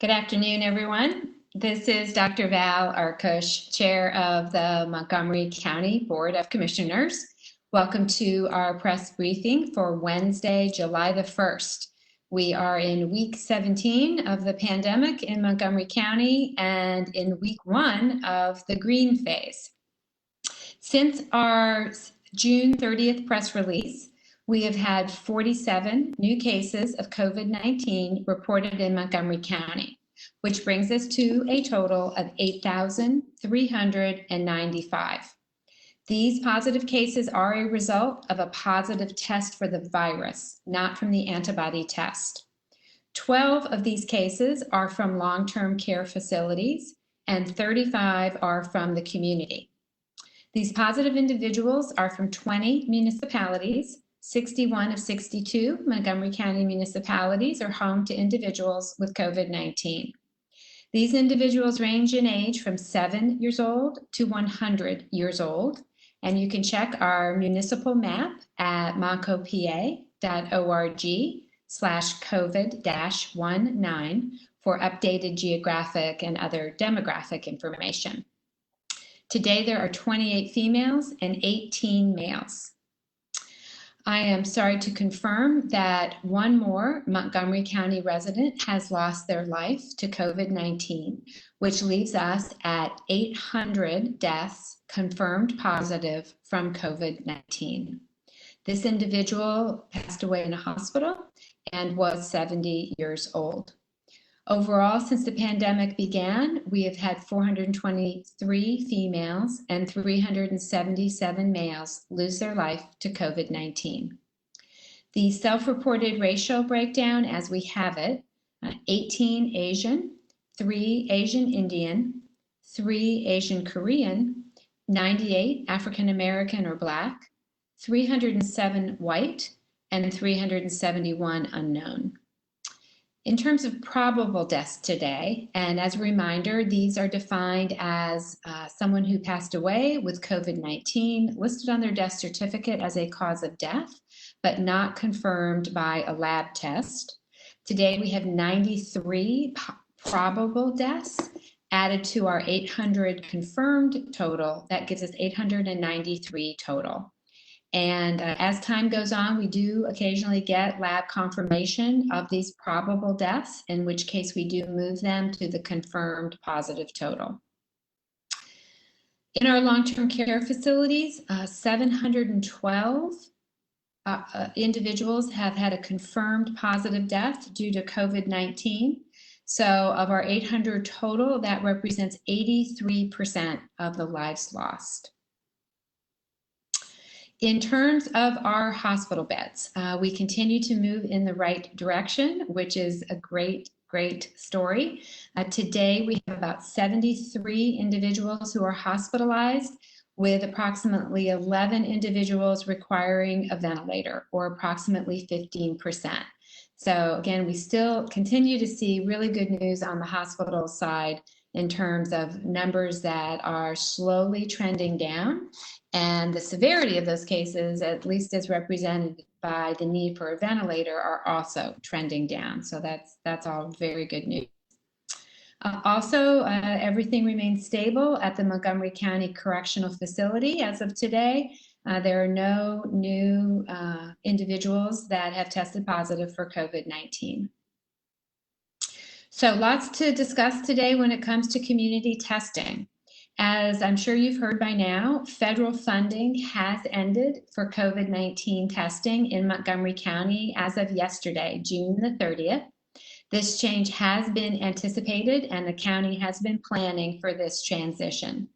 Good afternoon, everyone. This is Dr. Val Arkush, Chair of the Montgomery County Board of Commissioners. Welcome to our press briefing for Wednesday, July the 1st. We are in week 17 of the pandemic in Montgomery County and in week 1 of the green phase. Since our June 30th press release, we have had 47 new cases of COVID-19 reported in Montgomery County, which brings us to a total of 8,395. These positive cases are a result of a positive test for the virus, not from the antibody test. 12 of these cases are from long-term care facilities, and 35 are from the community. These positive individuals are from 20 municipalities. 61 of 62 Montgomery County municipalities are home to individuals with COVID-19. These individuals range in age from 7 years old to 100 years old, and you can check our municipal map at montcopa.org/COVID-19 for updated geographic and other demographic information. Today, there are 28 females and 18 males. I am sorry to confirm that one more Montgomery County resident has lost their life to COVID-19, which leaves us at 800 deaths confirmed positive from COVID-19. This individual passed away in a hospital and was 70 years old. Overall, since the pandemic began, we have had 423 females and 377 males lose their life to COVID-19. The self-reported racial breakdown as we have it, 18 Asian, 3 Asian Indian, 3 Asian Korean, 98 African American or Black, 307 white, and 371 unknown. In terms of probable deaths today, and as a reminder, these are defined as someone who passed away with COVID-19 listed on their death certificate as a cause of death, but not confirmed by a lab test. Today we have 93 probable deaths added to our 800 confirmed total. That gives us 893 total. And as time goes on, we do occasionally get lab confirmation of these probable deaths, in which case we do move them to the confirmed positive total. In our long-term care facilities, 712 individuals have had a confirmed positive death due to COVID-19. So of our 800 total, that represents 83% of the lives lost. In terms of our hospital beds, we continue to move in the right direction, which is a great story. Today, we have about 73 individuals who are hospitalized, with approximately 11 individuals requiring a ventilator, or approximately 15%. So again, we still continue to see really good news on the hospital side in terms of numbers that are slowly trending down. And the severity of those cases, at least as represented by the need for a ventilator, are also trending down. So that's all very good news. Also, everything remains stable at the Montgomery County Correctional Facility as of today. There are no new individuals that have tested positive for COVID-19. So lots to discuss today when it comes to community testing. As I'm sure you've heard by now, federal funding has ended for COVID-19 testing in Montgomery County as of yesterday, June the 30th. This change has been anticipated, and the county has been planning for this transition.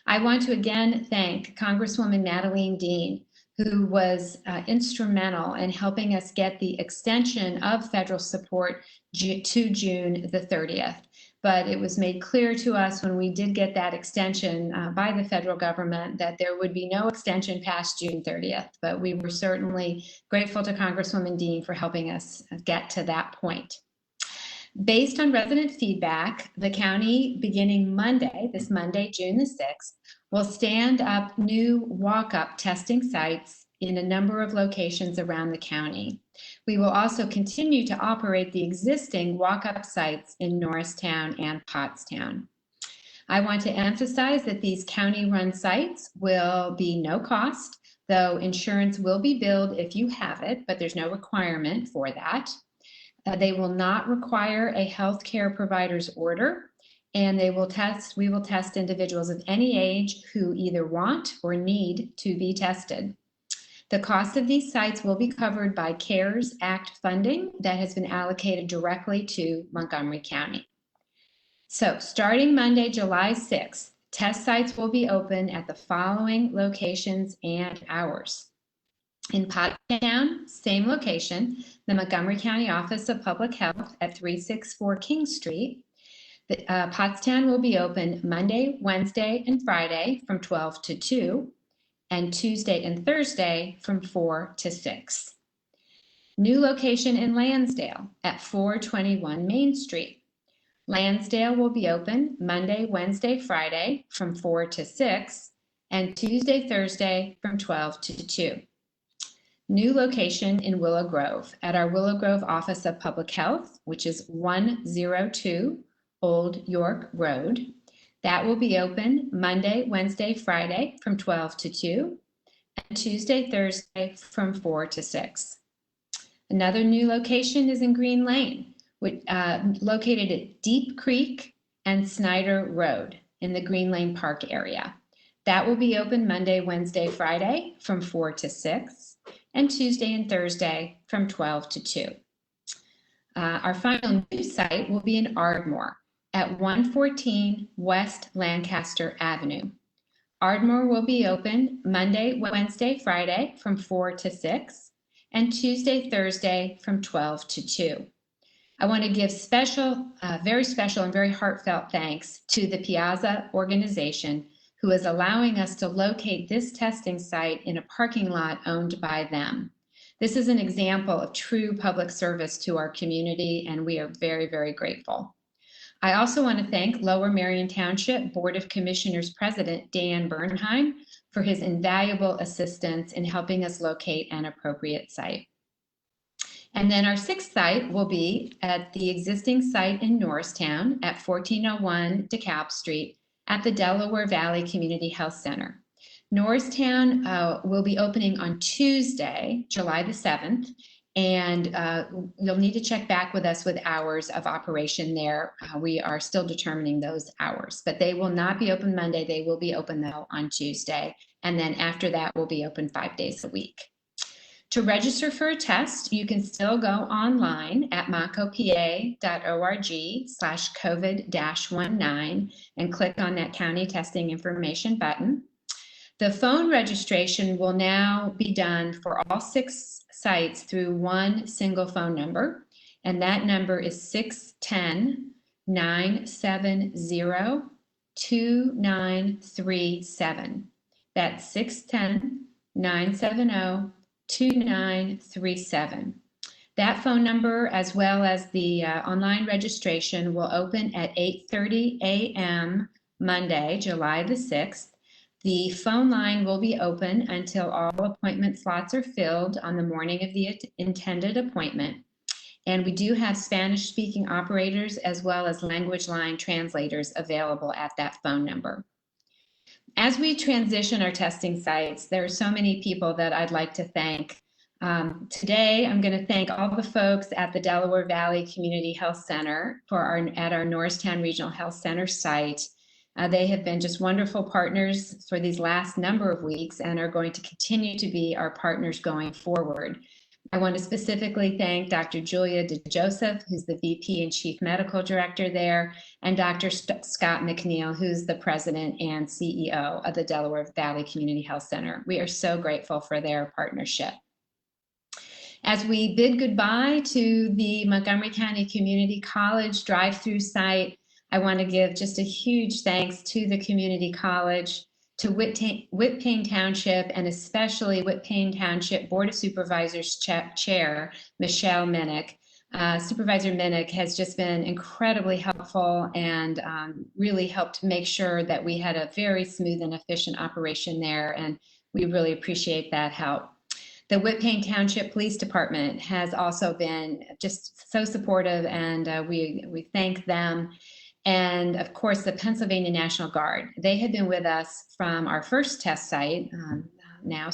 I want to again thank Congresswoman Madeleine Dean, who was instrumental in helping us get the extension of federal support to June the 30th. But it was made clear to us when we did get that extension by the federal government that there would be no extension past June 30th. But we were certainly grateful to Congresswoman Dean for helping us get to that point. Based on resident feedback, the county, beginning Monday, this Monday, June the 6th, will stand up new Walkup testing sites in a number of locations around the county. We will also continue to operate the existing Walkup sites in Norristown and Pottstown. I want to emphasize that these county-run sites will be no cost, though insurance will be billed if you have it, but there's no requirement for that. They will not require a healthcare provider's order, and we will test individuals of any age who either want or need to be tested. The cost of these sites will be covered by CARES Act funding that has been allocated directly to Montgomery County. So starting Monday, July 6th, test sites will be open at the following locations and hours. In Pottstown, same location, the Montgomery County Office of Public Health at 364 King Street. Pottstown will be open Monday, Wednesday, and Friday from 12 to 2, and Tuesday and Thursday from 4 to 6. New location in Lansdale at 421 Main Street. Lansdale will be open Monday, Wednesday, Friday from 4 to 6, and Tuesday, Thursday from 12 to 2. New location in Willow Grove at our Willow Grove Office of Public Health, which is 102 Old York Road. That will be open Monday, Wednesday, Friday from 12 to 2, and Tuesday, Thursday from 4 to 6. Another new location is in Green Lane, located at Deep Creek and Snyder Road in the Green Lane Park area. That will be open Monday, Wednesday, Friday from 4 to 6, and Tuesday and Thursday from 12 to 2. Our final new site will be in Ardmore at 114 West Lancaster Avenue. Ardmore will be open Monday, Wednesday, Friday from 4 to 6, and Tuesday, Thursday from 12 to 2. I want to give very special and very heartfelt thanks to the Piazza organization, who is allowing us to locate this testing site in a parking lot owned by them. This is an example of true public service to our community, and we are very, very grateful. I also want to thank Lower Merion Township Board of Commissioners President Dan Bernheim for his invaluable assistance in helping us locate an appropriate site. And then our sixth site will be at the existing site in Norristown at 1401 DeKalb Street at the Delaware Valley Community Health Center. Norristown will be opening on Tuesday, July the 7th, and you'll need to check back with us with hours of operation there. We are still determining those hours, but they will not be open Monday. They will be open, though, on Tuesday, and then after that, we'll be open 5 days a week. To register for a test, you can still go online at montcopa.org/COVID-19 and click on that county testing information button. The phone registration will now be done for all 6 sites through one single phone number, and that number is 610-970-2937. That's 610-970-2937. That phone number, as well as the online registration, will open at 8:30 a.m. Monday, July the 6th. The phone line will be open until all appointment slots are filled on the morning of the intended appointment. And we do have Spanish-speaking operators as well as language line translators available at that phone number. As we transition our testing sites, there are so many people that I'd like to thank. Today, I'm going to thank all the folks at the Delaware Valley Community Health Center at our Norristown Regional Health Center site. They have been just wonderful partners for these last number of weeks and are going to continue to be our partners going forward. I want to specifically thank Dr. Julia DeJoseph, who's the VP and Chief Medical Director there, and Dr. Scott McNeil, who's the President and CEO of the Delaware Valley Community Health Center. We are so grateful for their partnership. As we bid goodbye to the Montgomery County Community College drive-through site, I want to give just a huge thanks to the community college, to Whitpain Township, and especially Whitpain Township Board of Supervisors Chair, Michelle Minnick. Supervisor Minnick has just been incredibly helpful and really helped make sure that we had a very smooth and efficient operation there, and we really appreciate that help. The Whitpain Township Police Department has also been just so supportive, and we thank them. And of course, the Pennsylvania National Guard. They had been with us from our first test site, now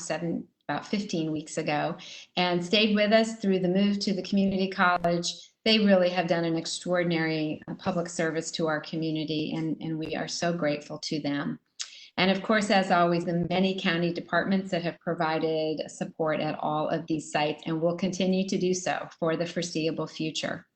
about 15 weeks ago, and stayed with us through the move to the community college. They really have done an extraordinary public service to our community, and we are so grateful to them. And of course, as always, the many county departments that have provided support at all of these sites and will continue to do so for the foreseeable future.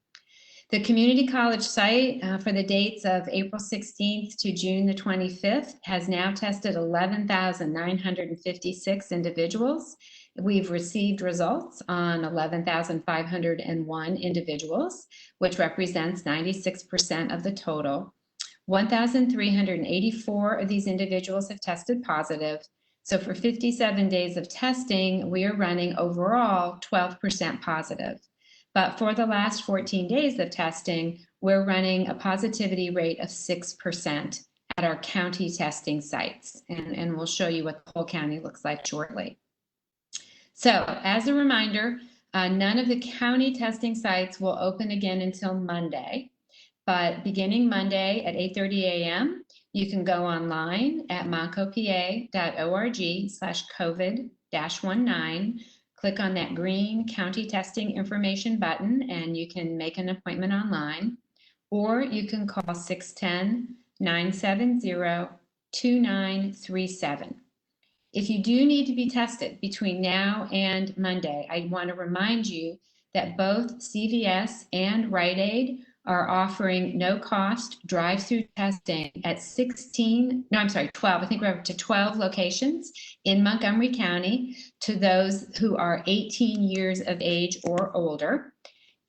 The community college site for the dates of April 16th to June the 25th has now tested 11,956 individuals. We've received results on 11,501 individuals, which represents 96% of the total. 1,384 of these individuals have tested positive. So for 57 days of testing, we are running overall 12% positive. But for the last 14 days of testing, we're running a positivity rate of 6% at our county testing sites. And we'll show you what the whole county looks like shortly. So as a reminder, none of the county testing sites will open again until Monday. But beginning Monday at 8:30 a.m., you can go online at moncopa.org/COVID-19, click on that green county testing information button, and you can make an appointment online, or you can call 610-970-2937. If you do need to be tested between now and Monday, I want to remind you that both CVS and Rite Aid are offering no-cost drive-through testing at 12, I think we're up to 12 locations in Montgomery County to those who are 18 years of age or older.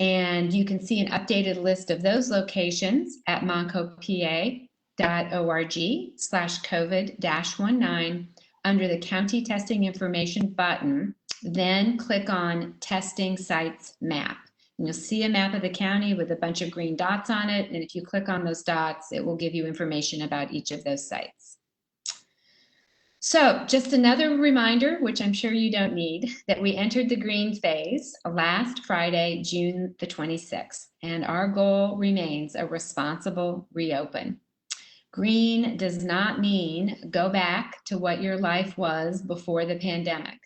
And you can see an updated list of those locations at moncopa.org/COVID-19 under the County Testing Information button, then click on Testing Sites Map. And you'll see a map of the county with a bunch of green dots on it. And if you click on those dots, it will give you information about each of those sites. So just another reminder, which I'm sure you don't need, that we entered the green phase last Friday, June the 26th. And our goal remains a responsible reopen. Green does not mean go back to what your life was before the pandemic.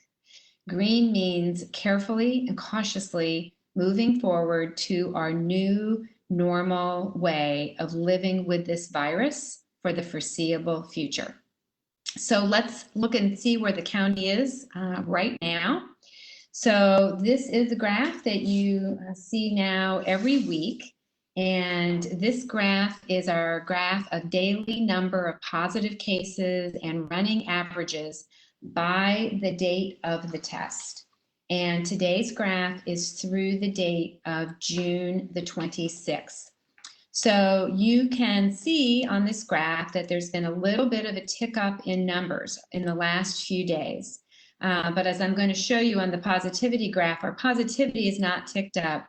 Green means carefully and cautiously moving forward to our new normal way of living with this virus for the foreseeable future. So let's look and see where the county is right now. So this is a graph that you see now every week. And this graph is our graph of daily number of positive cases and running averages by the date of the test. And today's graph is through the date of June the 26th. So you can see on this graph that there's been a little bit of a tick up in numbers in the last few days. But as I'm going to show you on the positivity graph, our positivity is not ticked up.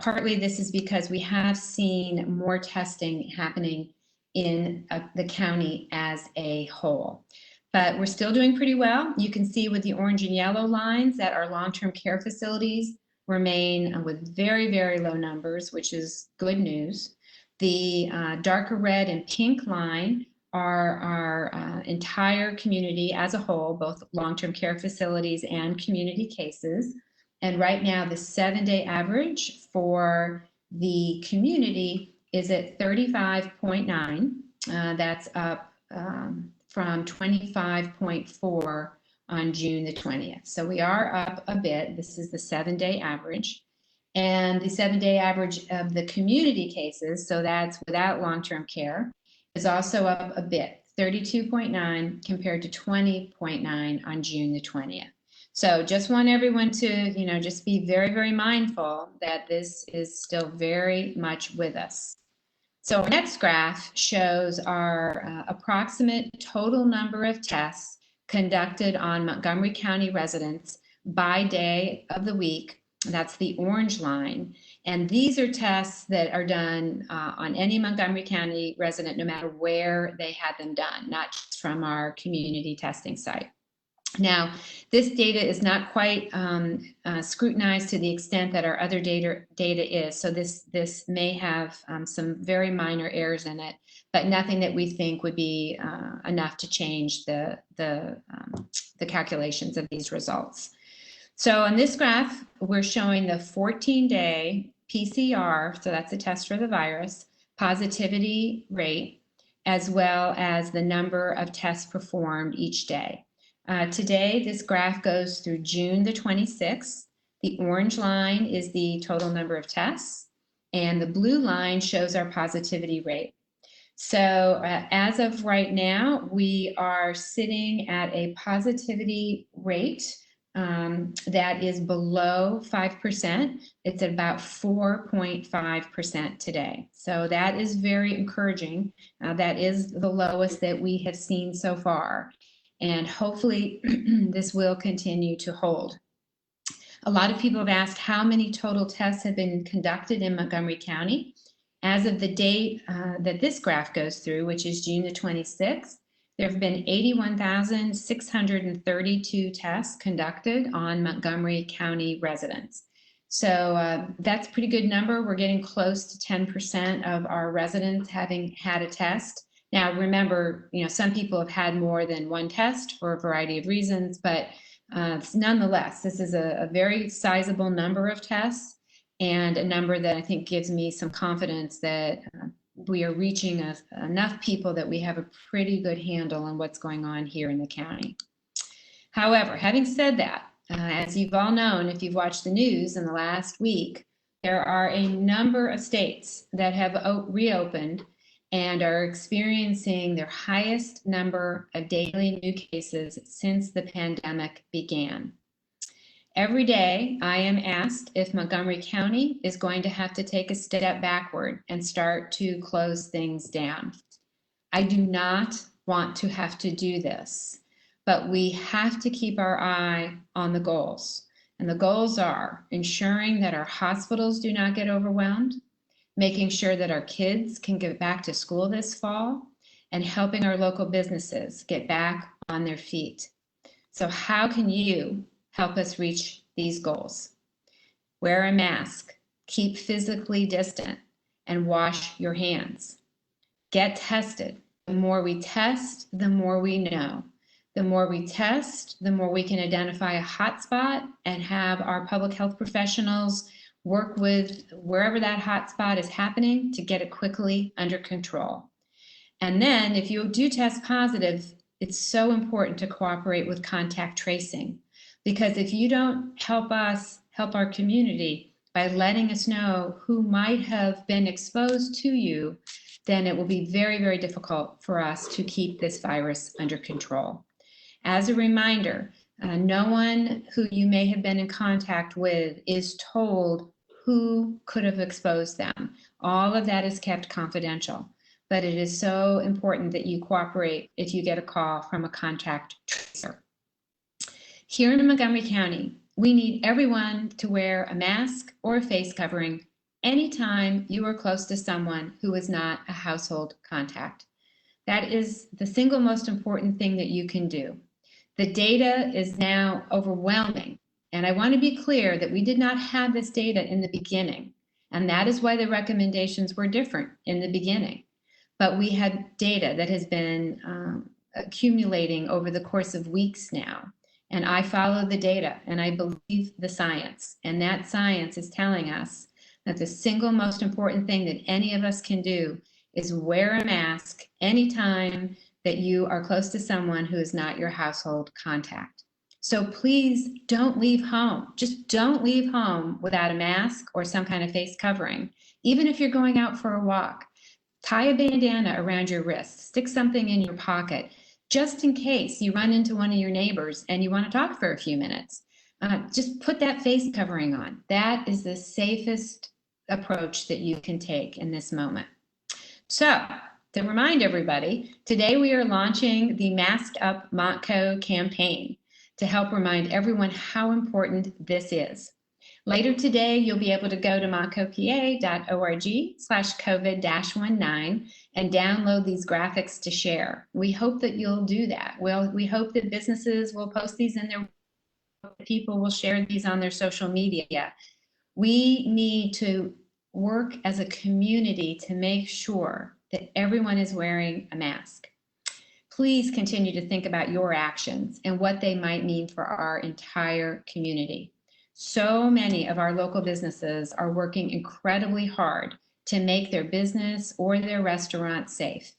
Partly this is because we have seen more testing happening in the county as a whole. But we're still doing pretty well. You can see with the orange and yellow lines that our long-term care facilities remain with very, very low numbers, which is good news. The darker red and pink line are our entire community as a whole, both long-term care facilities and community cases. And right now, the 7-day average for the community is at 35.9. That's up from 25.4 on June the 20th. So we are up a bit. This is the 7-day average. And the 7-day average of the community cases, so that's without long-term care, is also up a bit, 32.9 compared to 20.9 on June the 20th. So just want everyone to, just be very, very mindful that this is still very much with us. So our next graph shows our approximate total number of tests conducted on Montgomery County residents by day of the week. That's the orange line. And these are tests that are done on any Montgomery County resident, no matter where they had them done, not just from our community testing site. Now, this data is not quite scrutinized to the extent that our other data is, so this may have some very minor errors in it, but nothing that we think would be enough to change the calculations of these results. So on this graph, we're showing the 14-day PCR, so that's a test for the virus, positivity rate, as well as the number of tests performed each day. Today, this graph goes through June the 26th. The orange line is the total number of tests, and the blue line shows our positivity rate. So as of right now, we are sitting at a positivity rate that is below 5%. It's at about 4.5% today. So that is very encouraging. That is the lowest that we have seen so far. And hopefully this will continue to hold. A lot of people have asked how many total tests have been conducted in Montgomery County. As of the date that this graph goes through, which is June the 26th, there have been 81,632 tests conducted on Montgomery County residents. So that's a pretty good number. We're getting close to 10% of our residents having had a test. Now, remember, some people have had more than one test for a variety of reasons, but nonetheless, this is a very sizable number of tests and a number that I think gives me some confidence that we are reaching enough people that we have a pretty good handle on what's going on here in the county. However, having said that, as you've all known, if you've watched the news in the last week, there are a number of states that have reopened and are experiencing their highest number of daily new cases since the pandemic began. Every day, I am asked if Montgomery County is going to have to take a step backward and start to close things down. I do not want to have to do this, but we have to keep our eye on the goals. And the goals are ensuring that our hospitals do not get overwhelmed, making sure that our kids can get back to school this fall, and helping our local businesses get back on their feet. So how can you help us reach these goals? Wear a mask, keep physically distant, and wash your hands. Get tested. The more we test, the more we know. The more we test, the more we can identify a hotspot and have our public health professionals work with wherever that hotspot is happening to get it quickly under control. And then if you do test positive, it's so important to cooperate with contact tracing, because if you don't help us help our community by letting us know who might have been exposed to you, then it will be very, very difficult for us to keep this virus under control. As a reminder, no one who you may have been in contact with is told who could have exposed them. All of that is kept confidential, but it is so important that you cooperate if you get a call from a contact tracer. Here in Montgomery County, we need everyone to wear a mask or a face covering anytime you are close to someone who is not a household contact. That is the single most important thing that you can do. The data is now overwhelming, and I want to be clear that we did not have this data in the beginning, and that is why the recommendations were different in the beginning. But we had data that has been accumulating over the course of weeks now, and I follow the data, and I believe the science, and that science is telling us that the single most important thing that any of us can do is wear a mask anytime that you are close to someone who is not your household contact. So please don't leave home. Just don't leave home without a mask or some kind of face covering. Even if you're going out for a walk, tie a bandana around your wrist, stick something in your pocket, just in case you run into one of your neighbors and you want to talk for a few minutes. Just put that face covering on. That is the safest approach that you can take in this moment. So, to remind everybody, today we are launching the Masked Up Montco campaign to help remind everyone how important this is. Later today, you'll be able to go to montcopa.org/COVID-19 and download these graphics to share. We hope that you'll do that. Well, we hope that businesses will post these in their, people will share these on their social media. We need to work as a community to make sure that everyone is wearing a mask. Please continue to think about your actions and what they might mean for our entire community. So many of our local businesses are working incredibly hard to make their business or their restaurant safe.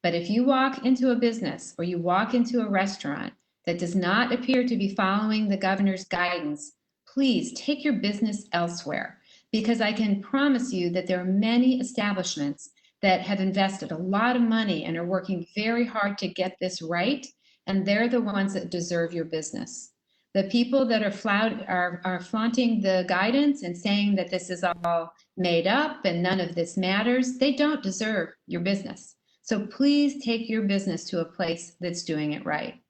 But if you walk into a business or you walk into a restaurant that does not appear to be following the governor's guidance, please take your business elsewhere, because I can promise you that there are many establishments that have invested a lot of money and are working very hard to get this right, and they're the ones that deserve your business. The people that are flaunting the guidance and saying that this is all made up and none of this matters, they don't deserve your business. So please take your business to a place that's doing it right.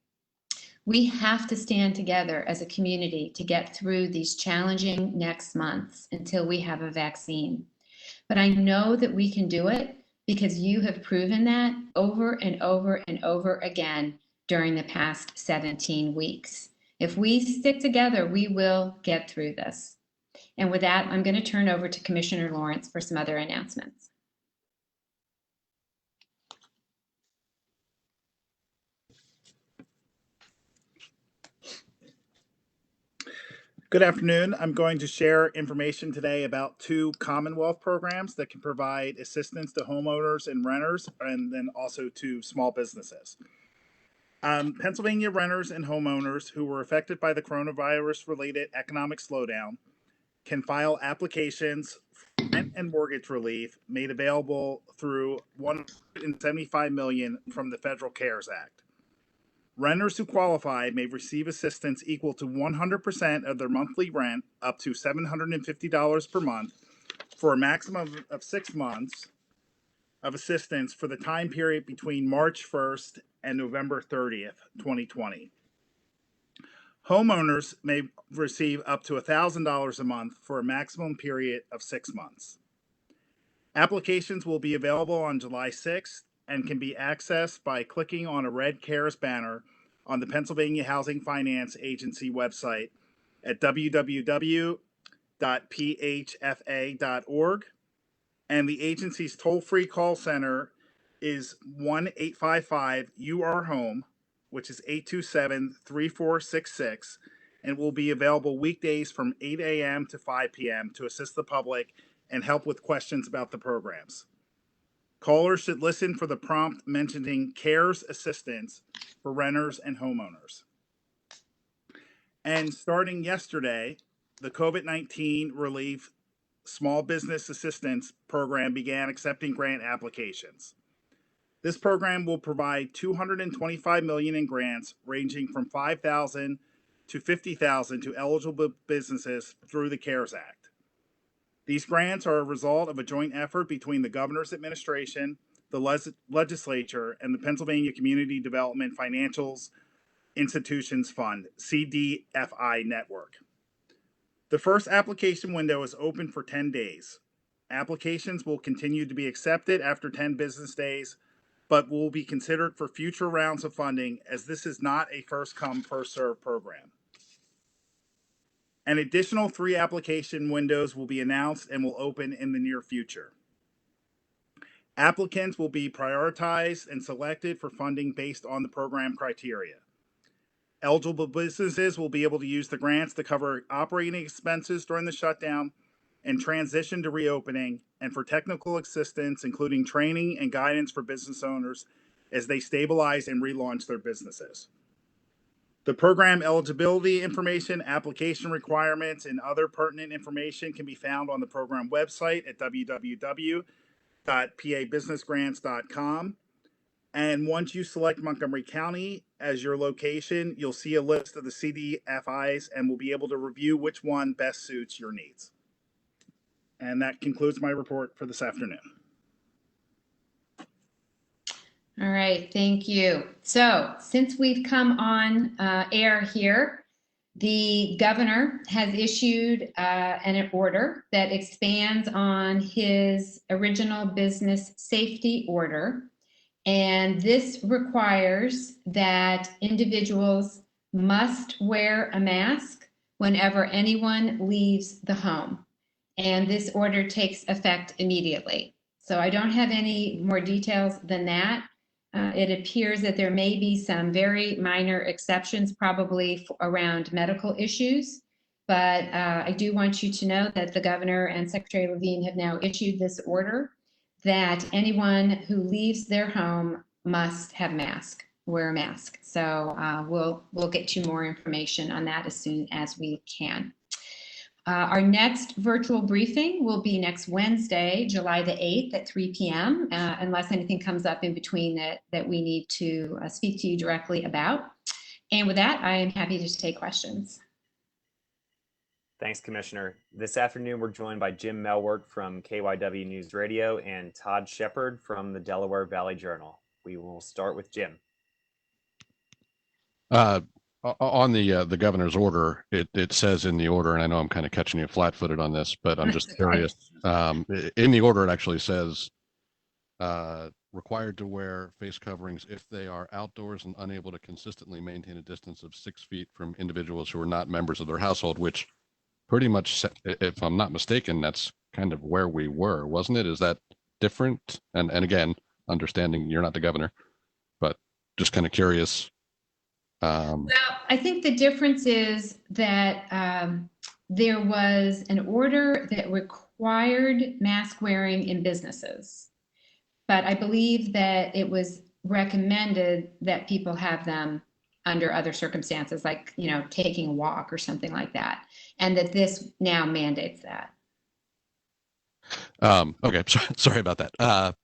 We have to stand together as a community to get through these challenging next months until we have a vaccine. But I know that we can do it because you have proven that over and over and over again during the past 17 weeks. If we stick together, we will get through this. And with that, I'm going to turn over to Commissioner Lawrence for some other announcements. Good afternoon. I'm going to share information today about 2 Commonwealth programs that can provide assistance to homeowners and renters, and then also to small businesses. Pennsylvania renters and homeowners who were affected by the coronavirus-related economic slowdown can file applications for rent and mortgage relief made available through $175 million from the Federal CARES Act. Renters who qualify may receive assistance equal to 100% of their monthly rent, up to $750 per month, for a maximum of 6 months of assistance for the time period between March 1st and November 30th, 2020. Homeowners may receive up to $1,000 a month for a maximum period of 6 months. Applications will be available on July 6th and can be accessed by clicking on a red CARES banner on the Pennsylvania Housing Finance Agency website at www.phfa.org. And the agency's toll-free call center is 1-855-UR-HOME, which is 827-3466, and will be available weekdays from 8 a.m. to 5 p.m. to assist the public and help with questions about the programs. Callers should listen for the prompt mentioning CARES assistance for renters and homeowners. And starting yesterday, the COVID-19 Relief Small Business Assistance Program began accepting grant applications. This program will provide $225 million in grants ranging from $5,000 to $50,000 to eligible businesses through the CARES Act. These grants are a result of a joint effort between the Governor's Administration, the Legislature, and the Pennsylvania Community Development Financial Institutions Fund, CDFI network. The first application window is open for 10 days. Applications will continue to be accepted after 10 business days, but will be considered for future rounds of funding, as this is not a first-come, first-served program. An additional 3 application windows will be announced and will open in the near future. Applicants will be prioritized and selected for funding based on the program criteria. Eligible businesses will be able to use the grants to cover operating expenses during the shutdown and transition to reopening, and for technical assistance, including training and guidance for business owners as they stabilize and relaunch their businesses. The program eligibility information, application requirements, and other pertinent information can be found on the program website at www.pabusinessgrants.com. And once you select Montgomery County as your location, you'll see a list of the CDFIs and will be able to review which one best suits your needs. And that concludes my report for this afternoon. All right, thank you. So since we've come on air here, The governor has issued an order that expands on his original business safety order. And this requires that individuals must wear a mask whenever anyone leaves the home. And this order takes effect immediately. So I don't have any more details than that. It appears that there may be some very minor exceptions, probably around medical issues. But I do want you to know that the governor and Secretary Levine have now issued this order that anyone who leaves their home must have wear a mask. So we'll get you more information on that as soon as we can. Our next virtual briefing will be next Wednesday, July the 8th at 3 p.m., unless anything comes up in between that we need to speak to you directly about. And with that, I am happy to take questions. Thanks, Commissioner. This afternoon, we're joined by Jim Melwert from KYW News Radio and Todd Shepard from the Delaware Valley Journal. We will start with Jim. On the governor's order, it says in the order, and I know I'm kind of catching you flat-footed on this, but I'm just curious. In the order, it actually says required to wear face coverings if they are outdoors and unable to consistently maintain a distance of 6 feet from individuals who are not members of their household, which pretty much, if I'm not mistaken, that's kind of where we were, wasn't it? Is that different? And again, understanding you're not the governor, but just kind of curious. Well, I think the difference is that there was an order that required mask wearing in businesses, but I believe that it was recommended that people have them under other circumstances, like, you know, taking a walk or something like that, and that this now mandates that. Okay, sorry about that.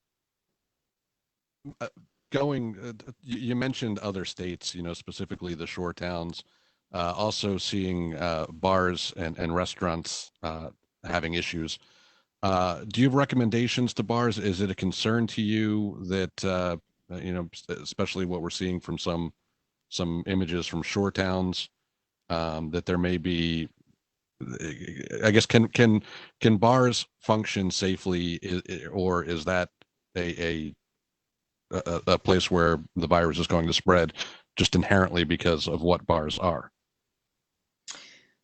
You mentioned other states, you know, specifically the shore towns, also seeing bars and restaurants having issues. Do you have recommendations to bars? Is it a concern to you that, you know, especially what we're seeing from some images from shore towns, that there may be, I guess, can bars function safely, or is that a place where the virus is going to spread just inherently because of what bars are?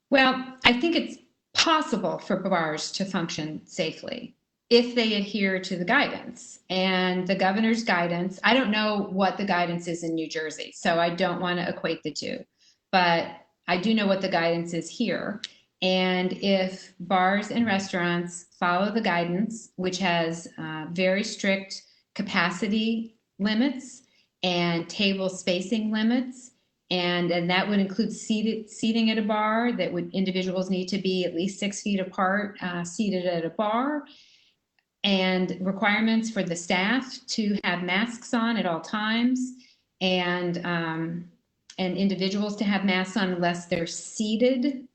Well, I think it's possible for bars to function safely if they adhere to the guidance. And the governor's guidance, I don't know what the guidance is in New Jersey, so I don't want to equate the two, but I do know what the guidance is here. And if bars and restaurants follow the guidance, which has very strict capacity limits and table spacing limits, and that would include seating at a bar, that individuals need to be at least 6 feet apart, seated at a bar, and requirements for the staff to have masks on at all times, and individuals to have masks on unless they're seated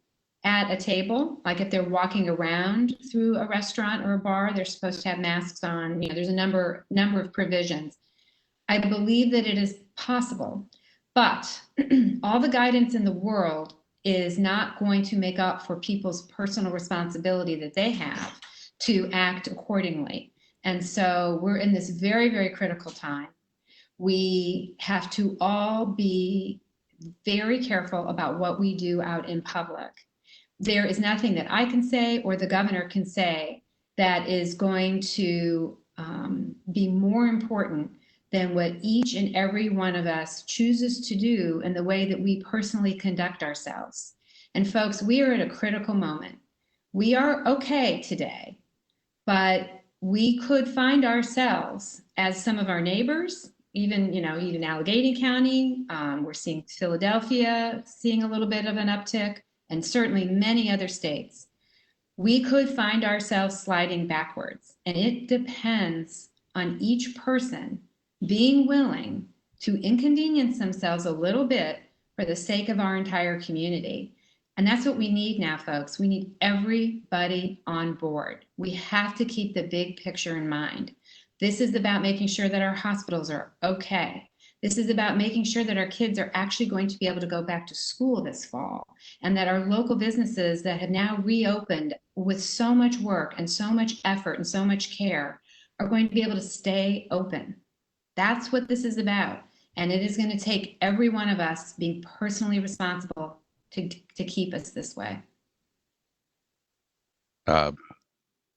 at a table. Like if they're walking around through a restaurant or a bar, they're supposed to have masks on. You know, there's a number of provisions. I believe that it is possible, but all the guidance in the world is not going to make up for people's personal responsibility that they have to act accordingly. And so we're in this very, very critical time. We have to all be very careful about what we do out in public. There is nothing that I can say or the governor can say that is going to be more important than what each and every one of us chooses to do in the way that we personally conduct ourselves. And folks, we are at a critical moment. We are okay today, but we could find ourselves, as some of our neighbors, even Allegheny County, we're seeing Philadelphia seeing a little bit of an uptick, and certainly many other states. We could find ourselves sliding backwards, and it depends on each person being willing to inconvenience themselves a little bit for the sake of our entire community. And that's what we need now, folks. We need everybody on board. We have to keep the big picture in mind. This is about making sure that our hospitals are okay, This is about making sure that our kids are actually going to be able to go back to school this fall, and that our local businesses that have now reopened with so much work and so much effort and so much care are going to be able to stay open. That's what this is about. And it is going to take every one of us being personally responsible to keep us this way.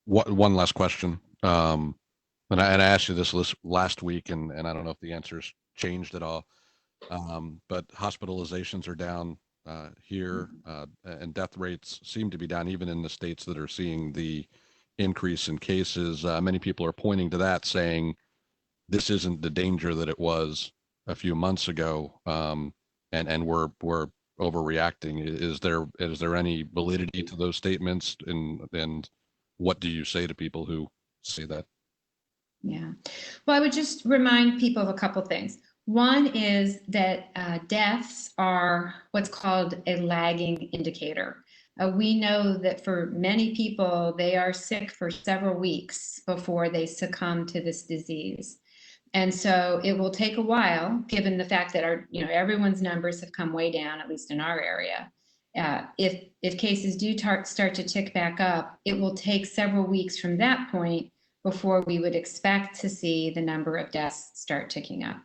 One last question. And I asked you this last week, and I don't know if the answer's changed at all. But hospitalizations are down here, and death rates seem to be down even in the states that are seeing the increase in cases. Many people are pointing to that, saying this isn't the danger that it was a few months ago, and we're overreacting. Is there any validity to those statements, and what do you say to people who say that? Yeah, well, I would just remind people of a couple things. One is that deaths are what's called a lagging indicator. We know that for many people, they are sick for several weeks before they succumb to this disease. And so it will take a while, given the fact that everyone's numbers have come way down, at least in our area. If cases do start to tick back up, it will take several weeks from that point before we would expect to see the number of deaths start ticking up.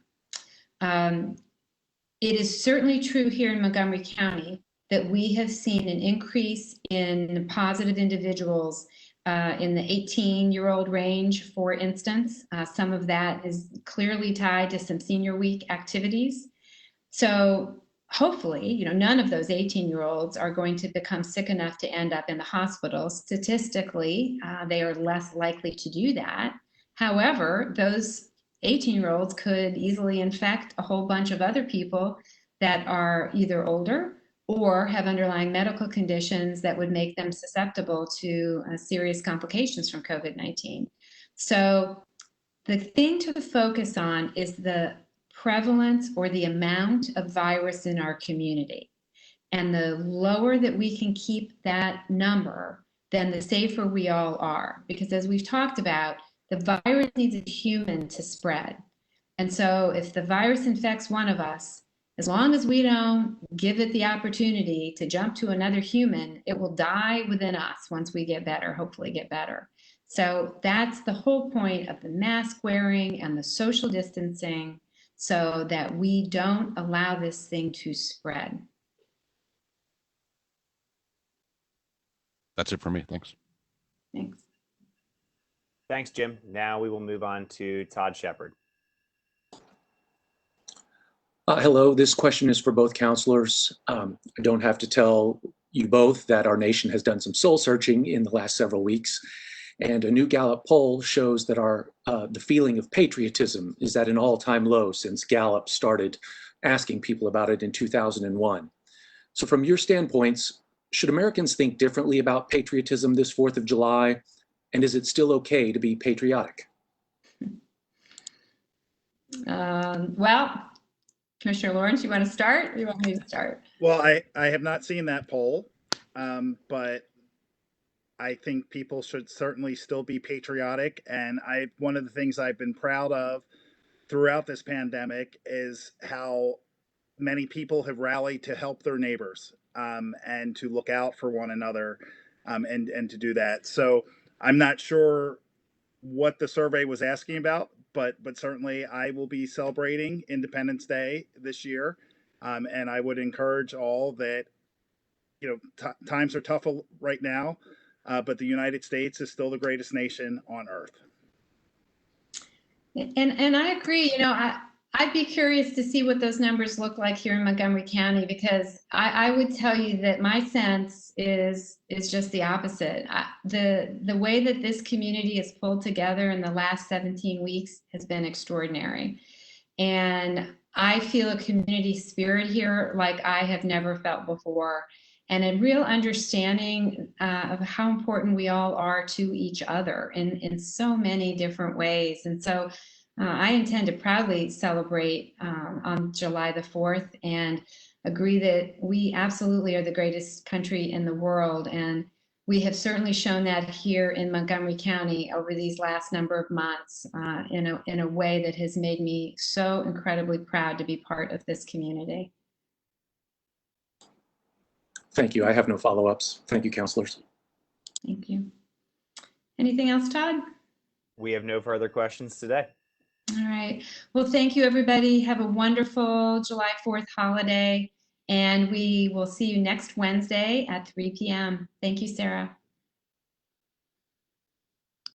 It is certainly true here in Montgomery County that we have seen an increase in positive individuals in the 18-year-old range, for instance. Some of that is clearly tied to some senior week activities. So hopefully, none of those 18-year-olds are going to become sick enough to end up in the hospital. Statistically, they are less likely to do that. However, those 18-year-olds could easily infect a whole bunch of other people that are either older or have underlying medical conditions that would make them susceptible to serious complications from COVID-19. So the thing to focus on is the prevalence or the amount of virus in our community. And the lower that we can keep that number, then the safer we all are. Because as we've talked about, the virus needs a human to spread. And so if the virus infects one of us, as long as we don't give it the opportunity to jump to another human, it will die within us once we get better, hopefully get better. So that's the whole point of the mask wearing and the social distancing, so that we don't allow this thing to spread. That's it for me. Thanks. Thanks. Thanks, Jim. Now we will move on to Todd Shepard. Hello, this question is for both counselors. I don't have to tell you both that our nation has done some soul searching in the last several weeks. And a new Gallup poll shows that the feeling of patriotism is at an all-time low since Gallup started asking people about it in 2001. So from your standpoints, should Americans think differently about patriotism this 4th of July? And is it still okay to be patriotic? Well, Commissioner Lawrence, you want to start, or you want me to start? Well, I have not seen that poll, but I think people should certainly still be patriotic. And one of the things I've been proud of throughout this pandemic is how many people have rallied to help their neighbors, and to look out for one another, and to do that. So I'm not sure what the survey was asking about, but certainly I will be celebrating Independence Day this year, and I would encourage all that, times are tough right now, but the United States is still the greatest nation on earth. And I agree. I'd be curious to see what those numbers look like here in Montgomery County, because I would tell you that my sense is just the opposite. The way that this community is pulled together in the last 17 weeks has been extraordinary. And I feel a community spirit here like I have never felt before, and a real understanding of how important we all are to each other in so many different ways. And so I intend to proudly celebrate on July the 4th, and agree that we absolutely are the greatest country in the world. And we have certainly shown that here in Montgomery County over these last number of months in a way that has made me so incredibly proud to be part of this community. Thank you. I have no follow-ups. Thank you, counselors. Thank you. Anything else, Todd? We have no further questions today. All right. Well, thank you, everybody. Have a wonderful July 4th holiday, and we will see you next Wednesday at 3 p.m. Thank you, Sarah.